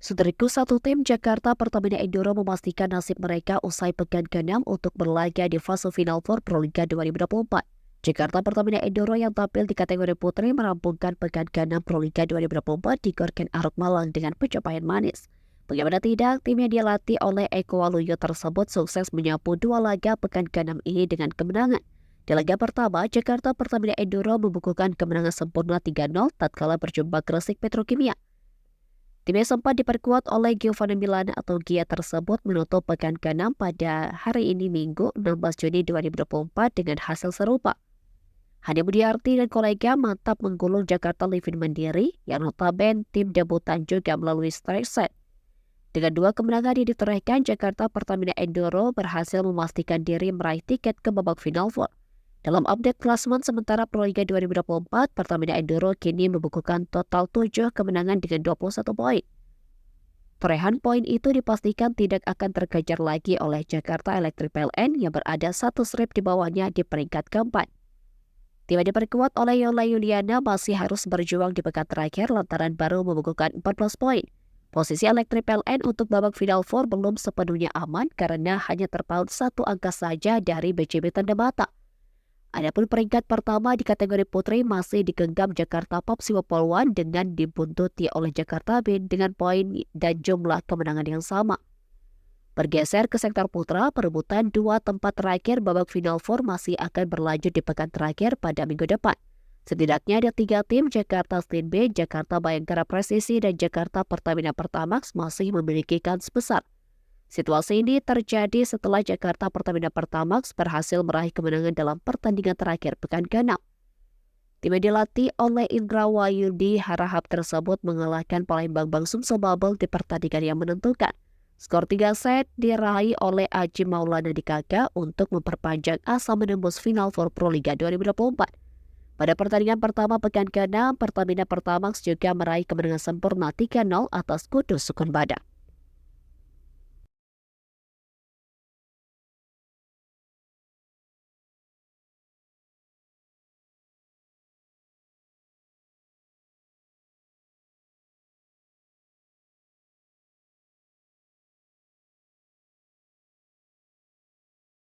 Saudariku, satu tim Jakarta Pertamina Enduro memastikan nasib mereka usai pekan ke-6 untuk berlaga di fase final for Proliga 2024. Jakarta Pertamina Enduro yang tampil di kategori putri merampungkan pekan ke-6 Proliga 2024 di Gorken Aruk Malang dengan pencapaian manis. Bagaimana tidak, tim yang dilatih oleh Eko Waluyo tersebut sukses menyapu dua laga pekan ke-6 ini dengan kemenangan. Di laga pertama, Jakarta Pertamina Enduro membukukan kemenangan sempurna 3-0 tatkala berjumpa Gresik Petrokimia. Tim yang sempat diperkuat oleh Giovanni Milana atau Gia tersebut menutup pekan ke-6 pada hari ini Minggu 16 Juni 2024 dengan hasil serupa. Hadi Budiarti dan kolega mantap menggulung Jakarta Living Mandiri yang notabene tim debutan juga melalui straight set. Dengan dua kemenangan yang ditorehkan, Jakarta Pertamina Enduro berhasil memastikan diri meraih tiket ke babak final four. Dalam update klasemen sementara Proliga 2024, Pertamina Enduro kini membukukan total 7 kemenangan dengan 21 poin. Torehan poin itu dipastikan tidak akan terkejar lagi oleh Jakarta Electric PLN yang berada satu strip di bawahnya di peringkat keempat. Tim yang diperkuat oleh Yola Yuliana masih harus berjuang di pekan terakhir lantaran baru membukukan 14 poin. Posisi Electric PLN untuk babak final four belum sepenuhnya aman karena hanya terpaut satu angka saja dari BCB Tanda Mata. Adapun peringkat pertama di kategori putri masih digenggam Jakarta Pop Siwopolwan dengan dibuntuti oleh Jakarta Bin dengan poin dan jumlah kemenangan yang sama. Bergeser ke sektor putra, perebutan dua tempat terakhir babak final four masih akan berlanjut di pekan terakhir pada minggu depan. Setidaknya ada 3 tim Jakarta Steel B, Jakarta Bayangkara Presisi, dan Jakarta Pertamina Pertamax masih memiliki kans besar. Situasi ini terjadi setelah Jakarta Pertamina Pertamax berhasil meraih kemenangan dalam pertandingan terakhir pekan ke-6. Tim yang dilatih oleh Indra Wahyudi Harahap tersebut mengalahkan Palembang Bang Sumsel Bubble di pertandingan yang menentukan. Skor 3 set diraih oleh Aji Maulana Dikaka untuk memperpanjang asa menembus final for Proliga 2024. Pada pertandingan pertama pekan ke-6, Pertamina Pertamax juga meraih kemenangan sempurna 3-0 atas Kudus Sukun Badak.